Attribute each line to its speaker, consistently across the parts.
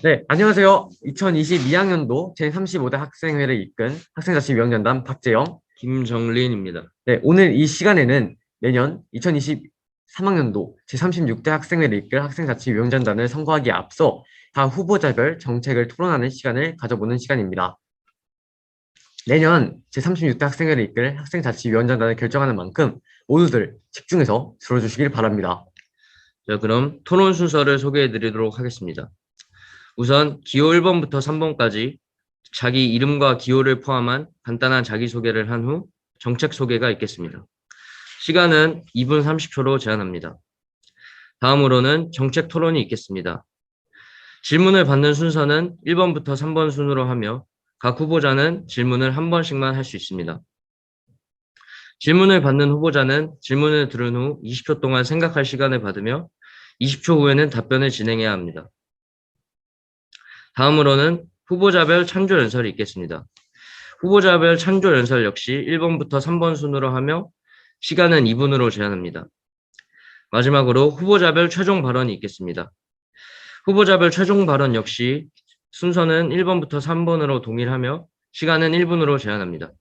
Speaker 1: 네, 안녕하세요. 2022학년도 제35대 학생회를 이끈 학생자치위원장단 박재영.
Speaker 2: 김정린입니다.
Speaker 1: 네, 오늘 이 시간에는 내년 2023학년도 제36대 학생회를 이끌 학생자치위원장단을 선거하기에 앞서 각 후보자별 정책을 토론하는 시간을 가져보는 시간입니다. 내년 제36대 학생회를 이끌 학생자치위원장단을 결정하는 만큼 모두들 집중해서 들어주시길 바랍니다.
Speaker 2: 자, 그럼 토론 순서를 소개해 드리도록 하겠습니다. 우선 기호 1번부터 3번까지 자기 이름과 기호를 포함한 간단한 자기소개를 한 후 정책 소개가 있겠습니다. 시간은 2분 30초로 제한합니다. 다음으로는 정책 토론이 있겠습니다. 질문을 받는 순서는 1번부터 3번 순으로 하며 각 후보자는 질문을 한 번씩만 할 수 있습니다. 질문을 받는 후보자는 질문을 들은 후 20초 동안 생각할 시간을 받으며 20초 후에는 답변을 진행해야 합니다. 다음으로는 후보자별 찬조 연설이 있겠습니다. 후보자별 찬조 연설 역시 1번부터 3번 순으로 하며 시간은 2분으로 제한합니다. 마지막으로 후보자별 최종 발언이 있겠습니다. 후보자별 최종 발언 역시 순서는 1번부터 3번으로 동일하며 시간은 1분으로 제한합니다.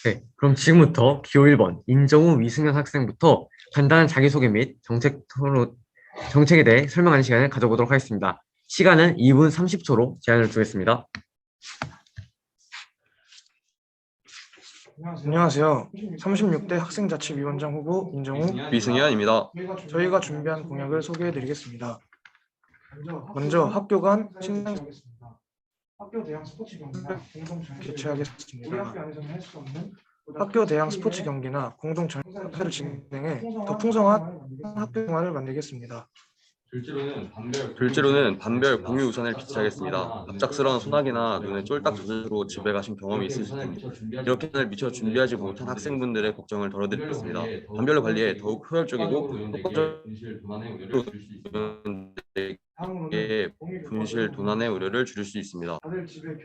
Speaker 1: 네, 그럼 지금부터 기호 1번 인정우 위승현 학생부터 간단한 자기소개 및 정책에 대해 설명하는 시간을 가져보도록 하겠습니다. 시간은 2분 30초로 제한을 두겠습니다.
Speaker 3: 안녕하세요. 36대 학생자치위원장 후보 인정우
Speaker 4: 위승현입니다.
Speaker 3: 저희가 준비한 공약을 소개해 드리겠습니다. 먼저 학교 간 친환 학교 대항 스포츠 경기나 공동 개최하겠습니다. 학교 대항 스포츠 경기나 공동 전시회를 진행해 더 풍성한 학교 생활을 만들겠습니다.
Speaker 4: 둘째로는 반별 공유 우산을 비치하겠습니다. 갑작스러운 소나기나 눈에 쫄딱 젖으로 집에 가신 경험이 있으실 텐데 이렇게 날 미처 준비하지 못한 학생분들의 걱정을 덜어드리겠습니다. 반별로 관리에 더욱 효율적이고 효과적으로 분실 도난의 우려를 줄일 수 있습니다.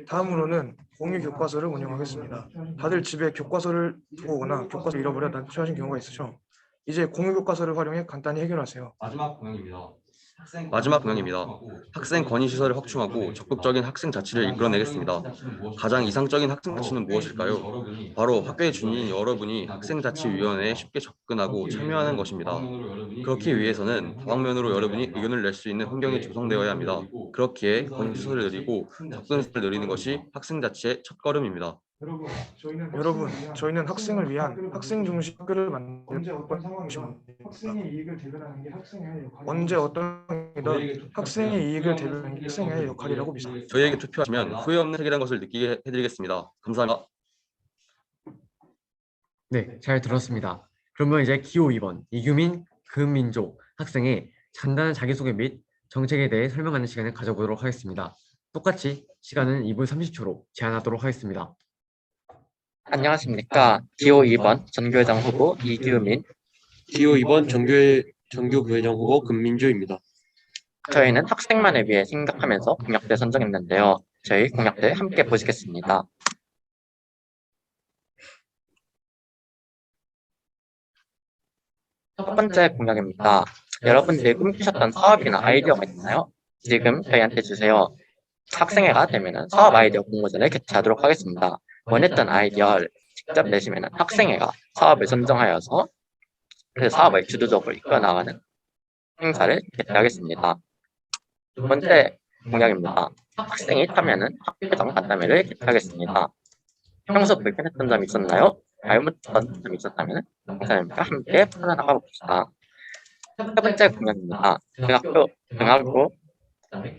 Speaker 3: 다음으로는 공유 교과서를 운영하겠습니다. 다들 집에 교과서를 두고 오거나 교과서를 잃어버려 난처하신 경우가 있으죠. 이제 공유 교과서를 활용해 간단히 해결하세요.
Speaker 4: 마지막 공약입니다. 학생 권위 시설을 확충하고 적극적인 학생 자치를 이끌어내겠습니다. 가장 이상적인 학생 자치는 무엇일까요? 바로 학교의 주인인 여러분이 학생자치위원회에 쉽게 접근하고 참여하는 것입니다. 그렇기 위해서는 다방면으로 여러분이 의견을 낼 수 있는 환경이 조성되어야 합니다. 그렇기에 권위 시설을 늘리고 접근성을 늘리는 것이 학생자치의 첫걸음입니다.
Speaker 3: 여러분, 저희는 학생을 위한 학생 중심 학교를 만들 것입니다. 언제 어떤 상황이든 학생의 이익을 대변하는 게 학생의 역할이라고 믿습니다.
Speaker 4: 저희에게 투표하시면 후회 없는 책이라는 것을 느끼게 해드리겠습니다. 감사합니다.
Speaker 1: 네, 잘 들었습니다. 그러면 이제 기호 2번 이규민 금민족 학생의 간단한 자기소개 및 정책에 대해 설명하는 시간을 가져보도록 하겠습니다. 똑같이 시간은 2분 30초로 제한하도록 하겠습니다.
Speaker 5: 안녕하십니까. 기호 2번 전교회장 후보 이규민.
Speaker 6: 기호 2번 정교부회장 후보 금민주입니다.
Speaker 5: 저희는 학생만을 위해 생각하면서 공약들 선정했는데요. 저희 공약들 함께 보시겠습니다. 첫 번째 공약입니다. 여러분들이 꿈꾸셨던 사업이나 아이디어가 있나요? 지금 저희한테 주세요. 학생회가 되면 사업 아이디어 공모전을 개최하도록 하겠습니다. 원했던 아이디어를 직접 내시면 학생회가 사업을 선정하여서 그 사업을 주도적으로 이끌어나가는 행사를 개최하겠습니다. 두 번째 공약입니다. 학생이 참여하는 학교장 간담회를 개최하겠습니다. 평소 불편했던 점이 있었나요? 말 못했던 점이 있었다면 강사님과 함께 풀어나가 봅시다. 세 번째 공약입니다. 등하교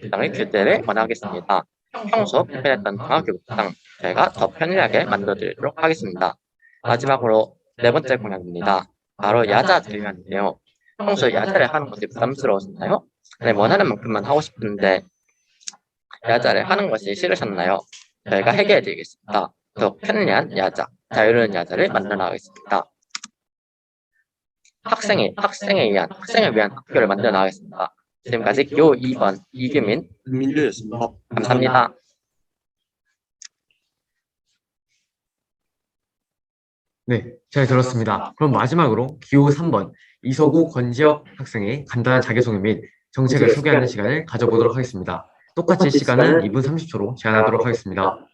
Speaker 5: 부장의 교대를 원하겠습니다. 평소 불편했던 등하교 부장 저희가 더 편리하게 만들어드리도록 하겠습니다. 마지막으로 네 번째 공약입니다. 바로 야자 제휴인데요. 평소 야자를 하는 것이 부담스러우셨나요? 네, 원하는 만큼만 하고 싶은데 야자를 하는 것이 싫으셨나요? 저희가 해결해드리겠습니다. 더 편리한 야자, 자유로운 야자를 만들어 나가겠습니다. 학생을 위한 학교를 만들어 나가겠습니다. 지금까지 기호 2번 이규민
Speaker 6: 금민주였습니다.
Speaker 5: 감사합니다.
Speaker 1: 네, 잘 들었습니다. 그럼 마지막으로 기호 3번 이서구 권지혁 학생의 간단한 자기소개 및 정책을 소개하는 시간을 가져보도록 하겠습니다. 똑같이 시간은 2분 30초로 제한하도록 하겠습니다.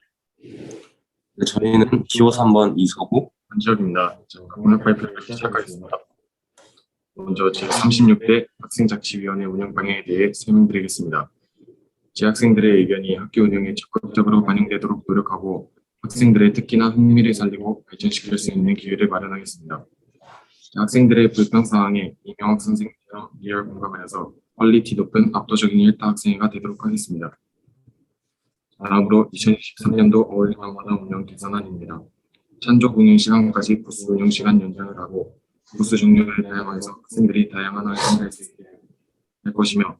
Speaker 7: 네, 저희는 기호 3번 이서구 한지혁입니다. 공약 발표를 시작하겠습니다. 먼저 제36대 학생자치위원회 운영 방향에 대해 설명드리겠습니다. 재학생들의 의견이 학교 운영에 적극적으로 반영되도록 노력하고 학생들의 특기나 흥미를 살리고 발전시킬 수 있는 기회를 마련하겠습니다. 학생들의 불평 사항에 이명학 선생님처럼 리얼 공감을 해서 퀄리티 높은 압도적인 일타 학생회가 되도록 하겠습니다. 다음으로 2023년도 어울림마다 운영 개선안입니다. 찬조 운영 시간까지 부스 운영 시간 연장을 하고 부스 종류를 다양화해서 학생들이 다양한 활동을 할 수 있게 할 것이며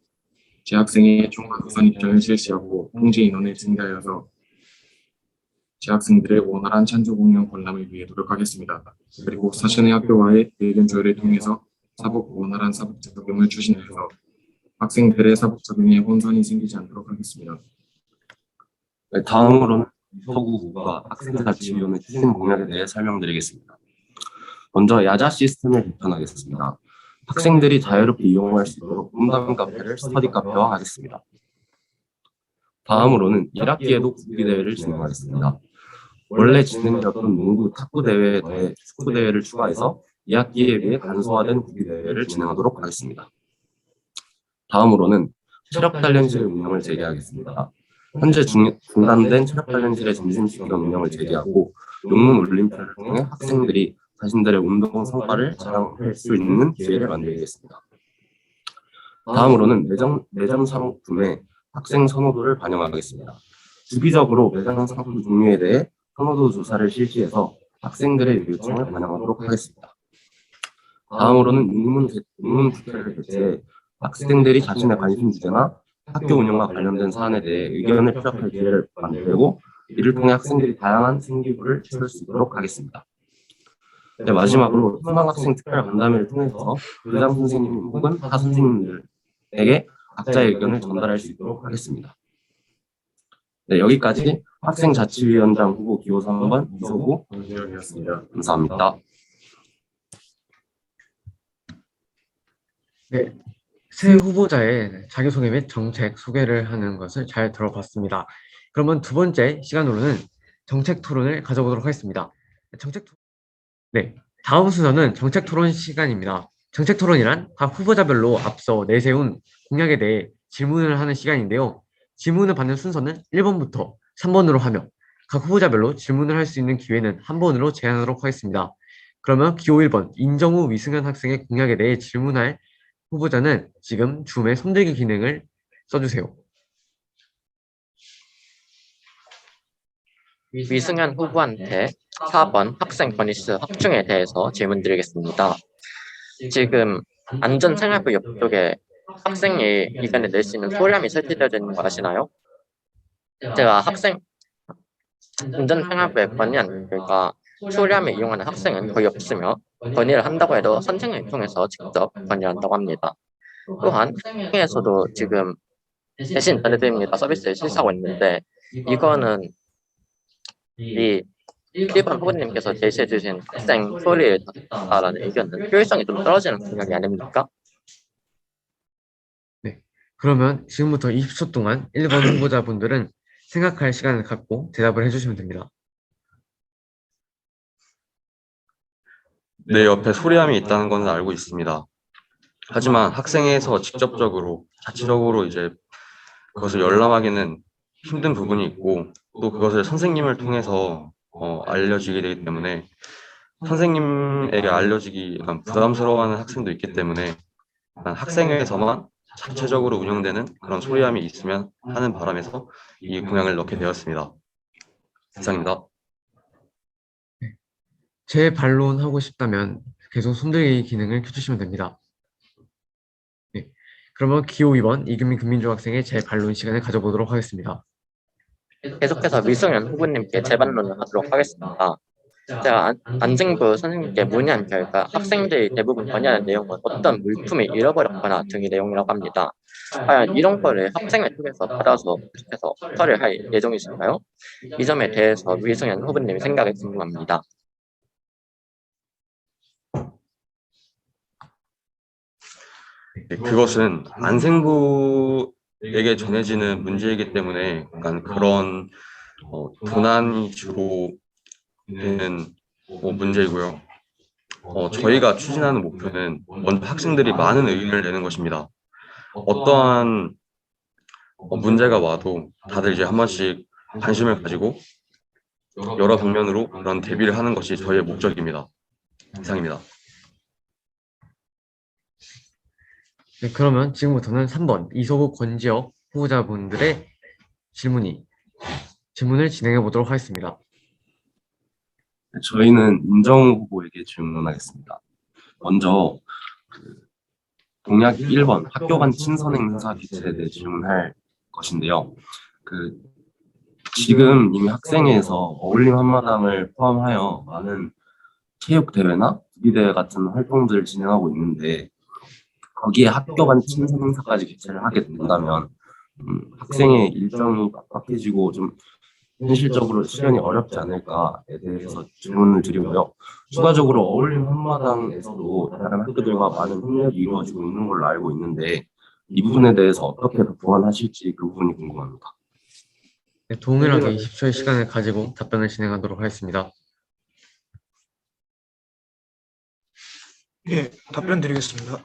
Speaker 7: 재학생의 총학선 입장을 실시하고 통제 인원을 증가하여서 재학생들의 원활한 찬조 운영 관람을 위해 노력하겠습니다. 그리고 사전의 학교와의 의견 조율을 통해서 원활한 사법 적용을 추진해서 학생들의 사법 적용에 혼선이 생기지 않도록 하겠습니다. 네, 다음으로는 이서구 후보가 학생자치위원회 추진 공약에 대해 설명드리겠습니다. 먼저 야자 시스템을 개편하겠습니다. 학생들이 자유롭게 이용할 수 있도록 문담 카페를 스터디 카페화하겠습니다. 다음으로는 1학기에도 구기대회를 진행하겠습니다. 원래 진행되었던 농구, 탁구 대회에 대해 축구 대회를 추가해서 2학기에 비해 간소화된 구기대회를 진행하도록 하겠습니다. 다음으로는 체력 단련실 운영을 재개하겠습니다. 현재 중단된 체력 단련실의 점심시간 운영을 재개하고 용문 올림피아를 통해 학생들이 자신들의 운동 성과를 자랑할 수 있는 기회를 만들겠습니다. 다음으로는 매점 상품에 학생 선호도를 반영하겠습니다. 주기적으로 매장 상품 종류에 대해 선호도 조사를 실시해서 학생들의 요청을 반영하도록 하겠습니다. 다음으로는 육문 국회를 개최해 학생들이 자신의 관심 주제나 학교 운영과 관련된 사안에 대해 의견을 피력할 기회를 만들고 이를 통해 학생들이 다양한 생기부를 채울 수 있도록 하겠습니다. 네, 마지막으로 희망학생 특별 간담회를 통해서 교장 선생님 혹은 타 선생님들에게 각자의 의견을 전달할 수 있도록 하겠습니다. 네, 여기까지 학생자치위원장 후보 기호 3번 이서구
Speaker 6: 한지혁이었습니다.
Speaker 7: 감사합니다.
Speaker 1: 네, 새 후보자의 자기소개 및 정책 소개를 하는 것을 잘 들어봤습니다. 그러면 두 번째 시간으로는 정책 토론을 가져보도록 하겠습니다. 네, 다음 순서는 정책 토론 시간입니다. 정책 토론이란 각 후보자별로 앞서 내세운 공약에 대해 질문을 하는 시간인데요. 질문을 받는 순서는 1번부터 3번으로 하며 각 후보자별로 질문을 할 수 있는 기회는 한 번으로 제한하도록 하겠습니다. 그러면 기호 1번 인정우 위승현 학생의 공약에 대해 질문할 후보자는 지금 줌의 손들기 기능을 써주세요.
Speaker 5: 위승현 후보한테 4번 학생 버니스 확충에 대해서 질문 드리겠습니다. 지금 안전생활부 옆쪽에 학생이 의견을 낼 수 있는 소량이 설치되어 있는 거 아시나요? 제가 안전생활부에 건의한 결과 소량을 이용하는 학생은 거의 없으며 건의를 한다고 해도 선생님을 통해서 직접 건의한다고 합니다. 또한 학생에서도 지금 대신 전해드립니다 서비스를 실시하고 있는데 이거는 이 1번 후보님께서 제시해 주신 학생 소리를 듣다라는 의견은 효율성이 좀 떨어지는 공약이 아닙니까?
Speaker 1: 네, 그러면 지금부터 20초 동안 1번 후보자분들은 생각할 시간을 갖고 대답을 해주시면 됩니다.
Speaker 4: 내 옆에 소리함이 있다는 것은 알고 있습니다. 하지만 학생회에서 직접적으로 자체적으로 이제 그것을 열람하기는 힘든 부분이 있고 또 그것을 선생님을 통해서 알려지게 되기 때문에 선생님에게 알려지기 약간 부담스러워하는 학생도 있기 때문에 학생회에서만 자체적으로 운영되는 그런 소리함이 있으면 하는 바람에서 이 공약을 넣게 되었습니다. 이상입니다.
Speaker 1: 재반론하고 싶다면 계속 손들기 기능을 켜주시면 됩니다. 네, 그러면 기호 2번 이규민 금민조 학생의 재반론 시간을 가져보도록 하겠습니다.
Speaker 5: 계속해서 위승현 후보님께 재반론을 하도록 하겠습니다. 제가 안정부 선생님께 문의한 결과 학생들이 대부분 건의하는 내용은 어떤 물품이 잃어버렸거나 등의 내용이라고 합니다. 과연 이런 거를 학생을 통해서 받아서 계속해서 처리를 할 예정이신가요? 이 점에 대해서 위승현 후보님의 생각이 궁금합니다.
Speaker 4: 네, 그것은 안생부에 학생들에게 전해지는 문제이기 때문에 약간 그런 도난이 주로 되는 문제이고요. 저희가 추진하는 목표는 먼저 학생들이 많은 의견을 내는 것입니다. 어떠한 문제가 와도 다들 이제 한 번씩 관심을 가지고 여러 방면으로 그런 대비를 하는 것이 저희의 목적입니다. 이상입니다.
Speaker 1: 네, 그러면 지금부터는 3번 이소국 권지혁 후보자분들의 질문을 진행해 보도록 하겠습니다.
Speaker 7: 저희는 임정우 후보에게 질문하겠습니다. 먼저 공약 1번 학교 간 친선 행사 개최에 대해 질문할 것인데요. 지금 이미 학생회에서 어울림 한마당을 포함하여 많은 체육대회나 구기대회 같은 활동들을 진행하고 있는데 거기에 학교 간 친선 행사까지 개최를 하게 된다면 학생의 일정이 빡빡해지고 좀 현실적으로 실현이 어렵지 않을까에 대해서 질문을 드리고요. 추가적으로 어울림 한마당에서도 다른 학교들과 많은 협력이 이루어지고 있는 걸로 알고 있는데 이 부분에 대해서 어떻게 더 보완하실지 그 부분이 궁금합니다.
Speaker 1: 네, 동일하게 20초의 시간을 가지고 답변을 진행하도록 하겠습니다.
Speaker 3: 예, 답변 드리겠습니다.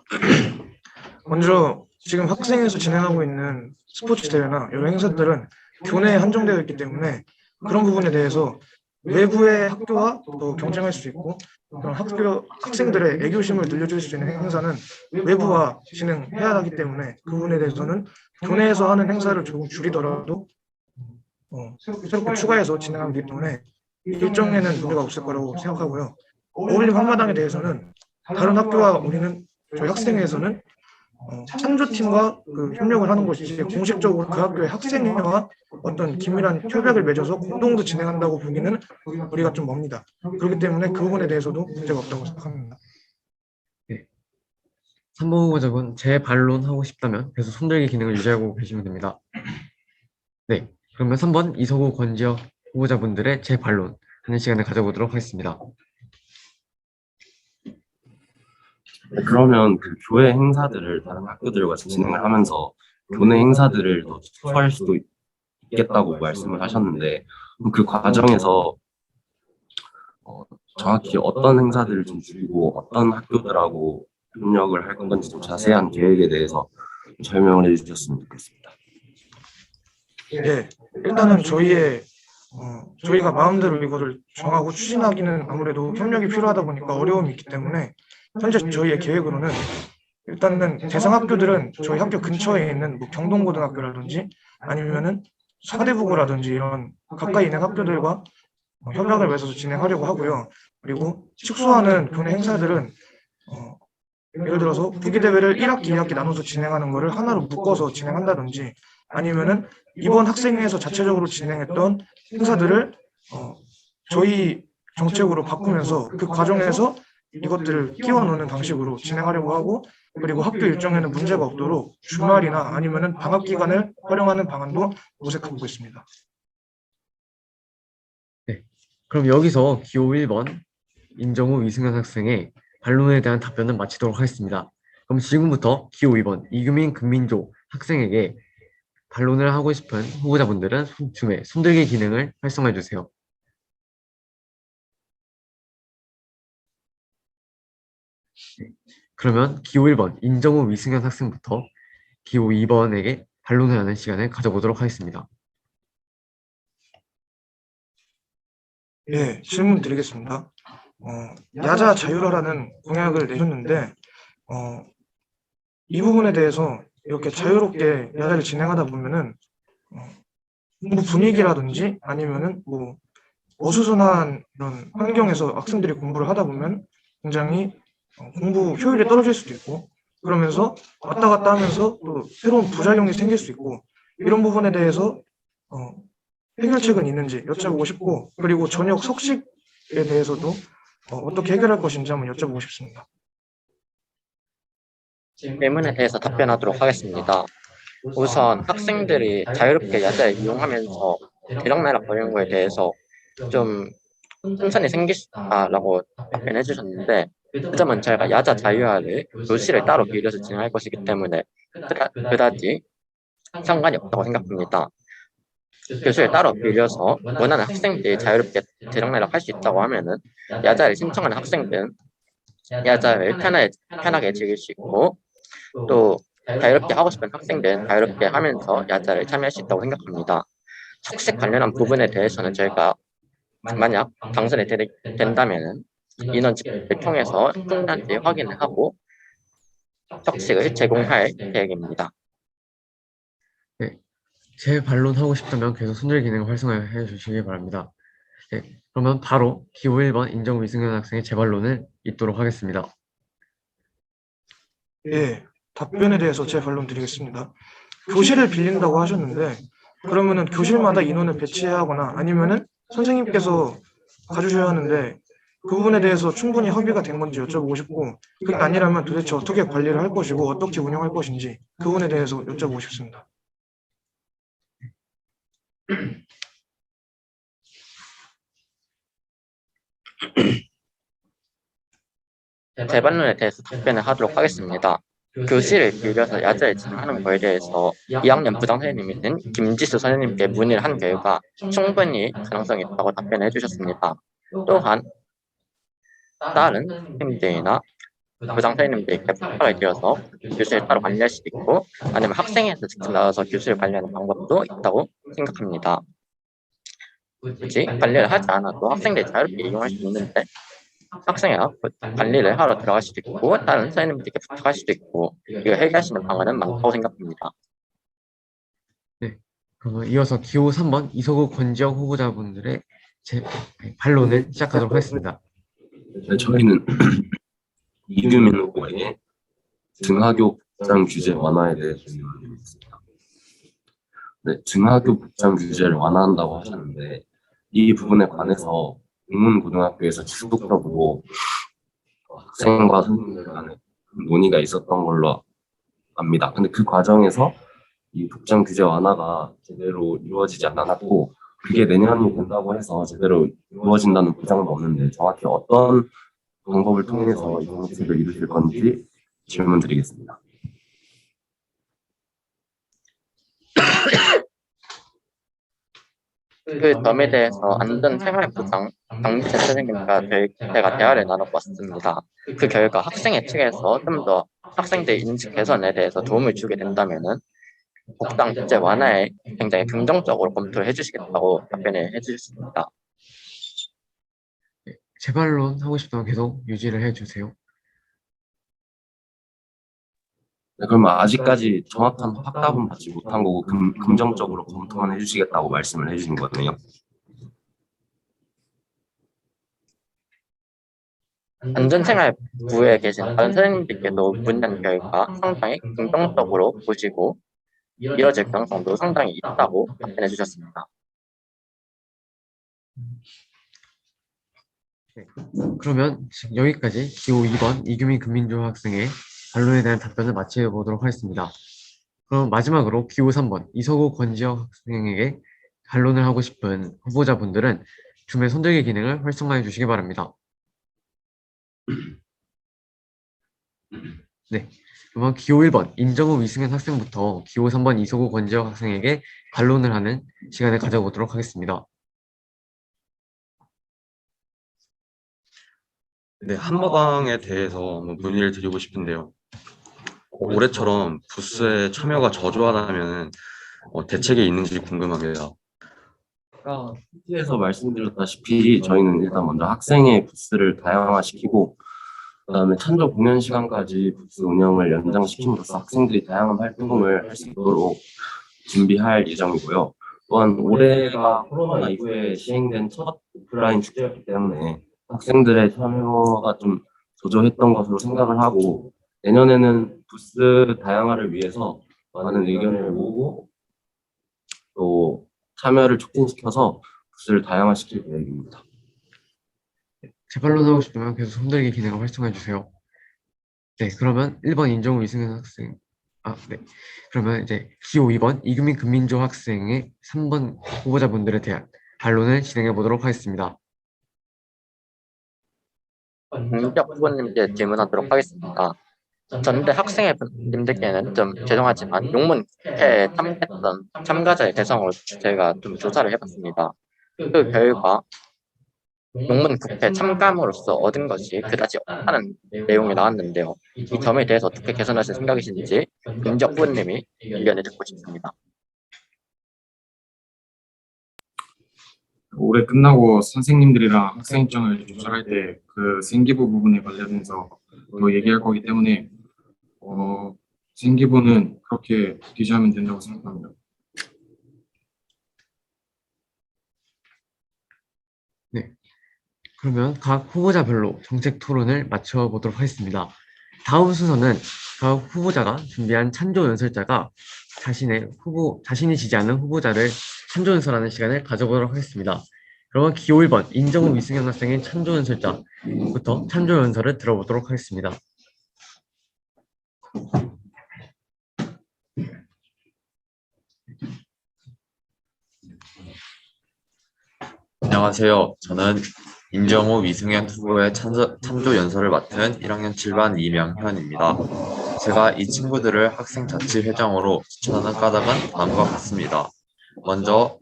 Speaker 3: 먼저 지금 학생회에서 진행하고 있는 스포츠 대회나 여러 행사들은 교내에 한정되어 있기 때문에 그런 부분에 대해서 외부의 학교와 또 경쟁할 수 있고 그런 학생들의 애교심을 늘려줄 수 있는 행사는 외부와 진행해야 하기 때문에 그 부분에 대해서는 교내에서 하는 행사를 조금 줄이더라도 새롭게 추가해서 진행하기 때문에 일정에는 문제가 없을 거라고 생각하고요. 어울림 한마당에 대해서는 다른 학교와 저희 학생회에서는 창조팀과 협력을 하는 것이지 공식적으로 그 학교의 학생회와 어떤 긴밀한 협약을 맺어서 공동으로 진행한다고 보기는 우리가 좀 멉니다. 그렇기 때문에 그 부분에 대해서도 문제가 없다고 생각합니다.
Speaker 1: 3번 후보자분 재반론하고 싶다면 계속 손들기 기능을 유지하고 계시면 됩니다. 네, 그러면 3번 이소국 권지혁 후보자분들의 재반론하는 시간을 가져보도록 하겠습니다.
Speaker 7: 그러면 그 교회 행사들을 다른 학교들과 진행을 하면서 교내 행사들을 더 축소할 수도 있겠다고 말씀을 하셨는데 그 과정에서 정확히 어떤 행사들을 좀 줄이고 어떤 학교들하고 협력을 할 건지 좀 자세한 계획에 대해서 좀 설명을 해주셨으면 좋겠습니다.
Speaker 3: 예, 일단은 저희가 마음대로 이거를 정하고 추진하기는 아무래도 협력이 필요하다 보니까 어려움이 있기 때문에 현재 저희의 계획으로는 일단은 대상 학교들은 저희 학교 근처에 있는 경동고등학교라든지 아니면은 사대부고라든지 이런 가까이 있는 학교들과 협력을 맺어서 진행하려고 하고요. 그리고 축소하는 교내 행사들은 예를 들어서 부기대회를 1학기, 2학기 나눠서 진행하는 거를 하나로 묶어서 진행한다든지 아니면은 이번 학생회에서 자체적으로 진행했던 행사들을 저희 정책으로 바꾸면서 그 과정에서 이것들을 끼워 넣는 방식으로 진행하려고 하고 그리고 학교 일정에는 문제가 없도록 주말이나 아니면은 방학 기간을 활용하는 방안도 모색하고 있습니다.
Speaker 1: 네, 그럼 여기서 기호 1번 임정우 이승현 학생의 반론에 대한 답변은 마치도록 하겠습니다. 그럼 지금부터 기호 2번 이규민 금민조 학생에게 반론을 하고 싶은 후보자분들은 손들기 기능을 활성화해 주세요. 그러면 기호 1번 임정우 이승현 학생부터 기호 2번에게 반론을 하는 시간을 가져보도록 하겠습니다.
Speaker 3: 예, 질문 드리겠습니다. 야자 자율화라는 공약을 내셨는데 이 부분에 대해서 이렇게 자유롭게 야자를 진행하다 보면은 공부 분위기라든지 아니면은 어수선한 이런 환경에서 학생들이 공부를 하다 보면 굉장히 공부 효율이 떨어질 수도 있고 그러면서 왔다 갔다 하면서 또 새로운 부작용이 생길 수 있고 이런 부분에 대해서 해결책은 있는지 여쭤보고 싶고 그리고 저녁 석식에 대해서도 어떻게 해결할 것인지 한번 여쭤보고 싶습니다.
Speaker 5: 질문에 대해서 답변하도록 하겠습니다. 우선 학생들이 자유롭게 야자를 이용하면서 대적나락 벌이는 거에 대해서 좀 혼선이 생길 수 있다라고 답변해 주셨는데 그 점은 저희가 야자 자유화를 교실을 따로 빌려서 진행할 것이기 때문에 그다지 상관이 없다고 생각합니다. 교수를 따로 빌려서 원하는 학생들이 자유롭게 대학내락 할 수 있다고 하면은 야자를 신청하는 학생들은 야자를 편하게 즐길 수 있고 또 자유롭게 하고 싶은 학생들은 자유롭게 하면서 야자를 참여할 수 있다고 생각합니다. 학식 관련한 부분에 대해서는 저희가 만약 당선이 된다면은 인원 집회를 통해서 총장한테 확인을 하고 턱식을 제공할 계획입니다.
Speaker 1: 네, 제 반론하고 싶다면 계속 손들 기능을 활성화해 주시기 바랍니다. 네, 그러면 바로 기호 1번 인정 위승현 학생의 재반론을 잇도록 하겠습니다.
Speaker 3: 예, 답변에 대해서 제 반론 드리겠습니다. 교실을 빌린다고 하셨는데 그러면은 교실마다 인원을 배치하거나 아니면은 선생님께서 가주셔야 하는데 그 부분에 대해서 충분히 협의가 된 건지 여쭤보고 싶고 그게 아니라면 도대체 어떻게 관리를 할 것이고 어떻게 운영할 것인지 그 부분에 대해서 여쭤보고 싶습니다.
Speaker 5: 재반론에 대해서 답변을 하도록 하겠습니다. 교실을 빌려서 야자를 진행하는 거에 대해서 2학년 부장선생님인 김지수 선생님께 문의를 한 결과 충분히 가능성이 있다고 답변해 주셨습니다. 또한 다른 선생님들이나 부장선생님들께 부탁을 드려서 교실을 따로 관리할 수도 있고 아니면 학생회에서 직접 나와서 교실을 관리하는 방법도 있다고 생각합니다. 굳이 관리를 하지 않아도 학생들이 자유롭게 이용할 수 있는데 학생회가 관리를 하러 들어갈 수도 있고 다른 선생님들께 부탁할 수도 있고 이걸 해결할 수 있는 방안은 많다고 생각합니다.
Speaker 1: 네, 그러면 이어서 기호 3번 이서구 권지혁 후보자분들의 제 반론을 시작하도록 하겠습니다.
Speaker 7: 네, 저희는 이규민 후보에게 등하교 복장 규제 완화에 대해 질문드리겠습니다. 네, 등하교 복장 규제를 완화한다고 하셨는데 이 부분에 관해서 국문고등학교에서 지속적으로 학생과 선생님들 간에 논의가 있었던 걸로 압니다. 근데 그 과정에서 이 복장 규제 완화가 제대로 이루어지지 않았고 그게 내년이 된다고 해서 제대로 이루어진다는 보장은 없는데 정확히 어떤 방법을 통해서 이 정책을 이루실 건지 질문 드리겠습니다.
Speaker 5: 그 점에 대해서 안전생활보장 강비찬 선생님과 제가 대화를 나눠봤습니다. 그 결과 학생회 측에서 좀 더 학생들 인식 개선에 대해서 도움을 주게 된다면은 복장 규제 완화에 굉장히 긍정적으로 검토를 해주시겠다고 답변을 해주셨습니다.
Speaker 1: 재반론 하고 싶다면 계속 유지를 해주세요.
Speaker 7: 네, 그러면 아직까지 정확한 확답은 받지 못한 거고 긍정적으로 검토만 해주시겠다고 말씀을 해주신 거네요.
Speaker 5: 안전생활부에 계신 다른 선생님들께도 문의한 결과 상당히 긍정적으로 보시고 이뤄질 가능성도 상당히 있다고 답변해 주셨습니다.
Speaker 1: 네, 그러면 지금 여기까지 기호 2번 이규민 금민조 학생의 반론에 대한 답변을 마쳐보도록 하겠습니다. 그럼 마지막으로 기호 3번 이서구 권지혁 학생에게 반론을 하고 싶은 후보자분들은 줌의 손들기 기능을 활성화해 주시기 바랍니다. 네, 그러면 기호 1번 임정우 위승현 학생부터 기호 3번 이서구 권지혁 학생에게 반론을 하는 시간을 가져보도록 하겠습니다.
Speaker 4: 네, 한마당에 대해서 한번 문의를 드리고 싶은데요. 올해처럼 부스에 참여가 저조하다면 대책이 있는지 궁금합니다.
Speaker 7: 아까 PT에서 말씀드렸다시피 저희는 일단 먼저 학생의 부스를 다양화시키고 그다음에 찬조 공연 시간까지 부스 운영을 연장시킴으로써 학생들이 다양한 활동을 할 수 있도록 준비할 예정이고요. 또한 올해가 코로나 이후에 시행된 첫 오프라인 축제였기 때문에 학생들의 참여가 좀 저조했던 것으로 생각을 하고 내년에는 부스 다양화를 위해서 많은 의견을 모으고 또 참여를 촉진시켜서 부스를 다양화시킬 계획입니다.
Speaker 1: 재반론하고 싶으면 계속 손들기 기능을 활성화해 주세요. 네, 그러면 1번 임정우 위승현 학생, 네. 그러면 이제 기호 2번 이규민 금민조 학생의 3번 후보자분들에 대한 반론을 진행해 보도록 하겠습니다.
Speaker 5: 김민혁 후보님께 질문하도록 하겠습니다. 전대 학생회님들께는 좀 죄송하지만 용문 국회에 참가했던 참가자의 대상을 제가 좀 조사를 해봤습니다. 그 결과 용문 국회 참가함으로써 얻은 것이 그다지 없다는 내용이 나왔는데요. 이 점에 대해서 어떻게 개선하실 생각이신지 김적 후보님이 의견을 듣고 싶습니다.
Speaker 7: 올해 끝나고 선생님들이랑 학생 일정을 조절할 때 그 생기부 부분에 관련해서 더 얘기할 거기 때문에 생기부는 그렇게 기재하면 된다고 생각합니다.
Speaker 1: 네. 그러면 각 후보자별로 정책 토론을 마쳐보도록 하겠습니다. 다음 순서는 각 후보자가 준비한 찬조 연설자가 자신이 지지하는 후보자를 찬조 연설하는 시간을 가져보도록 하겠습니다. 그러면 기호 1번 인정우 위승현 학생의 찬조 연설자부터 찬조 연설을 들어보도록 하겠습니다.
Speaker 8: 안녕하세요. 저는 인정우 위승현 후보의 참조 연설을 맡은 1학년 7반 이명현입니다. 제가 이 친구들을 학생자치회장으로 추천하는 까닭은 다음과 같습니다. 먼저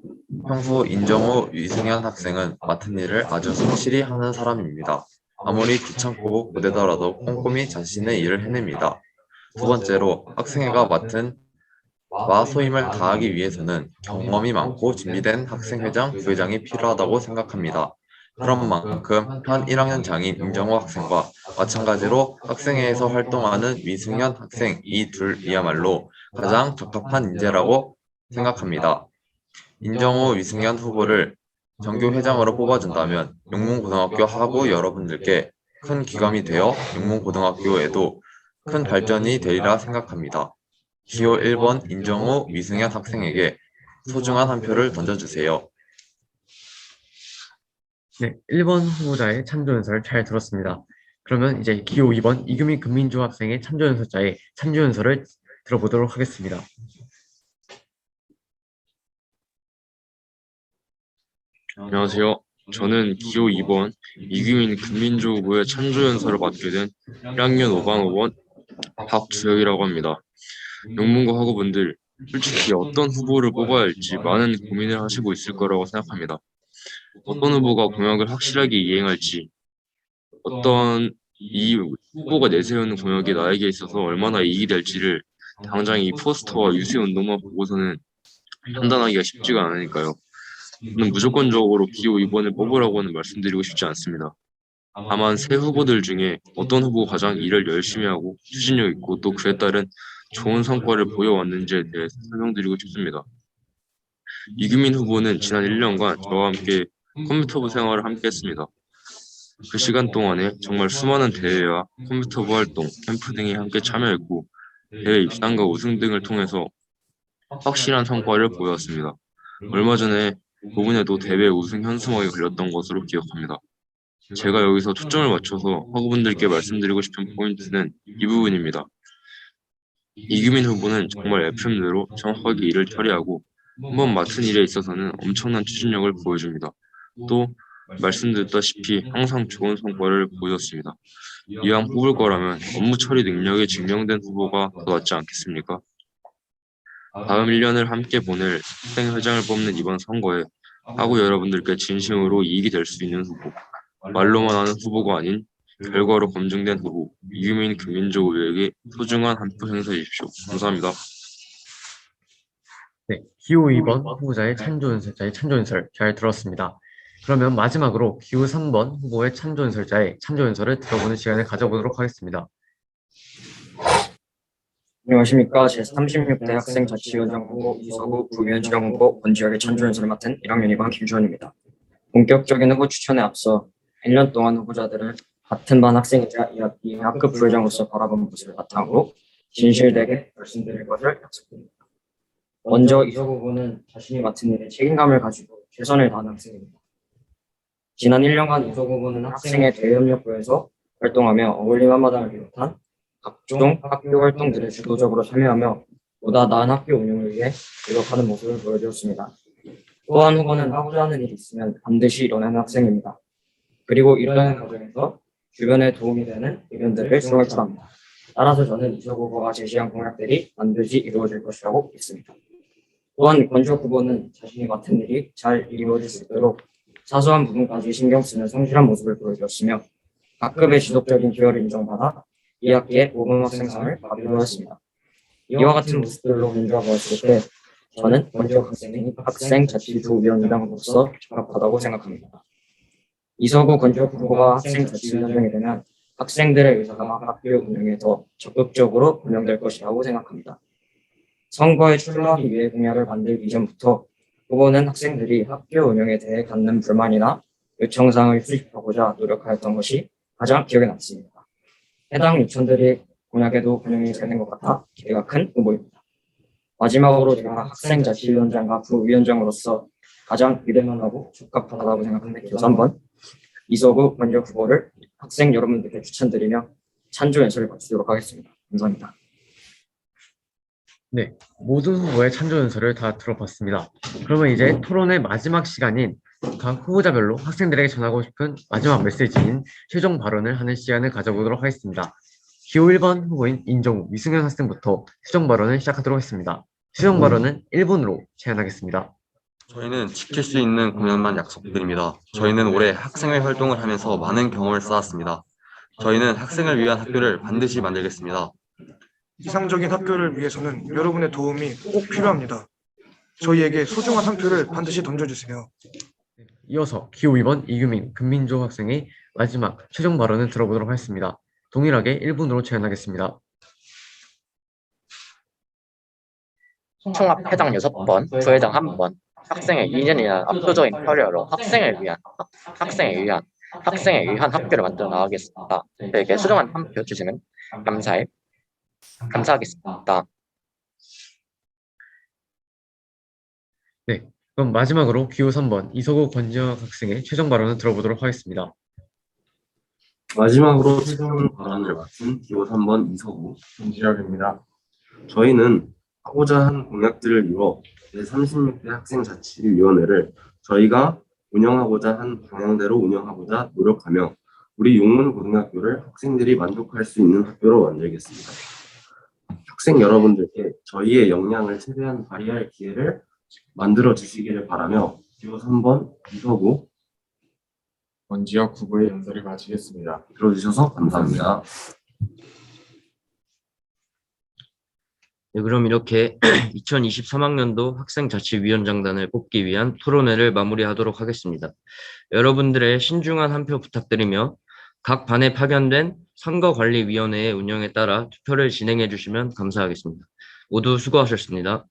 Speaker 8: 평소 인정우 위승현 학생은 맡은 일을 아주 성실히 하는 사람입니다. 아무리 귀찮고 고되더라도 꼼꼼히 자신의 일을 해냅니다. 두 번째로 학생회가 맡은 바 소임을 다하기 위해서는 경험이 많고 준비된 학생회장, 부회장이 필요하다고 생각합니다. 그런 만큼 현 1학년장인 임정호 학생과 마찬가지로 학생회에서 활동하는 위승현 학생 이 둘이야말로 가장 적합한 인재라고 생각합니다. 인정호 위승현 후보를 정교회장으로 뽑아준다면 용문고등학교 하부 여러분들께 큰 기감이 되어 용문고등학교에도 큰 발전이 되리라 생각합니다. 기호 1번 인정우 위승현 학생에게 소중한 한 표를 던져주세요.
Speaker 1: 네, 1번 후보자의 찬조 연설 잘 들었습니다. 그러면 이제 기호 2번 이규민 금민주 학생의 찬조 연설자의 찬조 연설을 들어보도록 하겠습니다.
Speaker 6: 안녕하세요. 저는 기호 2번 이규민 금민주 후보의 찬조 연설을 맡게 된 1학년 5반 5번 박주혁이라고 합니다. 용문고 학우분들, 솔직히 어떤 후보를 뽑아야 할지 많은 고민을 하시고 있을 거라고 생각합니다. 어떤 후보가 공약을 확실하게 이행할지, 어떤 이 후보가 내세우는 공약이 나에게 있어서 얼마나 이익이 될지를 당장 이 포스터와 유세 운동만 보고서는 판단하기가 쉽지가 않으니까요. 저는 무조건적으로 기호 2번을 뽑으라고는 말씀드리고 싶지 않습니다. 다만 새 후보들 중에 어떤 후보가 가장 일을 열심히 하고 추진력 있고 또 그에 따른 좋은 성과를 보여왔는지에 대해서 설명드리고 싶습니다. 이규민 후보는 지난 1년간 저와 함께 컴퓨터부 생활을 함께 했습니다. 그 시간 동안에 정말 수많은 대회와 컴퓨터부 활동, 캠프 등에 함께 참여했고 대회 입상과 우승 등을 통해서 확실한 성과를 보여왔습니다. 얼마 전에 고분에도 대회 우승 현수막이 걸렸던 것으로 기억합니다. 제가 여기서 초점을 맞춰서 학우분들께 말씀드리고 싶은 포인트는 이 부분입니다. 이규민 후보는 정말 FM대로 정확하게 일을 처리하고 한번 맡은 일에 있어서는 엄청난 추진력을 보여줍니다. 또 말씀드렸다시피 항상 좋은 성과를 보여줬습니다. 이왕 뽑을 거라면 업무 처리 능력이 증명된 후보가 더 낫지 않겠습니까? 다음 1년을 함께 보낼 학생회장을 뽑는 이번 선거에 학우 여러분들께 진심으로 이익이 될 수 있는 후보, 말로만 하는 후보가 아닌 결과로 검증된 후보, 이규민 금민주 후보에게 소중한 한 표 행사해 주십시오. 감사합니다.
Speaker 1: 네, 기호 2번 후보자의 찬조 연설자의 찬조 연설 잘 들었습니다. 그러면 마지막으로 기호 3번 후보의 찬조 연설자의 찬조 연설을 들어보는 시간을 가져보도록 하겠습니다.
Speaker 9: 안녕하십니까. 제36대 학생자치위원장 후보 이서구 부위원장 후보 권지혁의 찬조 연설을 맡은 1학년 2반 김주환입니다. 본격적인 후보 추천에 앞서 1년 동안 후보자들을 같은 반 학생이자 이 학급 부회장으로서 바라본 것을 바탕으로 진실되게 말씀드릴 것을 약속드립니다. 먼저 이서구 후보는 자신이 맡은 일에 책임감을 가지고 최선을 다하는 학생입니다. 지난 1년간 이서구 후보는 학생의 대협력부에서 활동하며 어울림 한마당을 비롯한 각종 학교 활동들에 주도적으로 참여하며 보다 나은 학교 운영을 위해 노력하는 모습을 보여주었습니다. 또한 후보는 하고자 하는 일이 있으면 반드시 이뤄내는 학생입니다. 그리고 이뤄내는 과정에서 주변에 도움이 되는 의견들을 생각합니다. 따라서 저는 이석 후보가 제시한 공약들이 반드시 이루어질 것이라고 믿습니다. 또한 권지혁 후보는 자신이 맡은 일이 잘 이루어질 수 있도록 사소한 부분까지 신경 쓰는 성실한 모습을 보여주었으며 각급의 지속적인 기여를 인정받아 2학기에 5급 학생상을 받기로 했습니다. 이와 같은 모습들로 민주화되었을 때 저는 권지혁 학생이 학생자치조위원장으로서 적합하다고 생각합니다. 이석우 권지혁 후보가 학생자치위원장이 되면 학생들의 의사가 학교 운영에 더 적극적으로 반영될 것이라고 생각합니다. 선거에 출마하기 위해 공약을 만들기 이전부터 후보는 학생들이 학교 운영에 대해 갖는 불만이나 요청사항을 수집하고자 노력하였던 것이 가장 기억에 남습니다. 해당 요청들이 공약에도 반영이 되는 것 같아 기대가 큰 후보입니다. 마지막으로 제가 학생자치위원장과 부위원장으로서 가장 믿을만하고 적합하다고 생각하는 기호 3번 이석우 권지혁 후보를 학생 여러분들께 추천드리며 찬조 연설을 마치도록 하겠습니다. 감사합니다.
Speaker 1: 네, 모든 후보의 찬조 연설을 다 들어봤습니다. 그러면 이제 토론의 마지막 시간인 각 후보자별로 학생들에게 전하고 싶은 마지막 메시지인 최종 발언을 하는 시간을 가져보도록 하겠습니다. 기호 1번 후보인 인정우, 위승현 학생부터 최종 발언을 시작하도록 하겠습니다. 최종 발언은 1분으로 제한하겠습니다.
Speaker 4: 저희는 지킬 수 있는 공약만 약속드립니다. 저희는 올해 학생회 활동을 하면서 많은 경험을 쌓았습니다. 저희는 학생을 위한 학교를 반드시 만들겠습니다.
Speaker 3: 이상적인 학교를 위해서는 여러분의 도움이 꼭 필요합니다. 저희에게 소중한 한 표를 반드시 던져주세요.
Speaker 1: 이어서 기호 2번 이규민, 금민조 학생의 마지막 최종 발언을 들어보도록 하겠습니다. 동일하게 1분으로 제한하겠습니다.
Speaker 5: 총합 회장 6번, 부회장 1번, 학생의 2년이나 압도적인 커리어로 학생을 위한 학교를 만들어 나가겠습니다. 저에게 소중한 한 표 주시면 감사하겠습니다.
Speaker 1: 네, 그럼 마지막으로 기호 3번 이석우 권지혁 학생의 최종 발언을 들어보도록 하겠습니다.
Speaker 7: 마지막으로 최종 발언을 맡은 기호 3번 이석우 권지혁입니다. 저희는 하고자 한 공약들을 이뤄 제36대 학생자치위원회를 저희가 운영하고자 한 방향대로 운영하고자 노력하며 우리 용문고등학교를 학생들이 만족할 수 있는 학교로 만들겠습니다. 학생 여러분들께 저희의 역량을 최대한 발휘할 기회를 만들어 주시기를 바라며 기호 3번 이석우
Speaker 10: 권지혁 후보의 연설을 마치겠습니다.
Speaker 7: 들어주셔서 감사합니다.
Speaker 2: 네, 그럼 이렇게 2023학년도 학생자치위원장단을 뽑기 위한 토론회를 마무리하도록 하겠습니다. 여러분들의 신중한 한 표 부탁드리며 각 반에 파견된 선거관리위원회의 운영에 따라 투표를 진행해 주시면 감사하겠습니다. 모두 수고하셨습니다.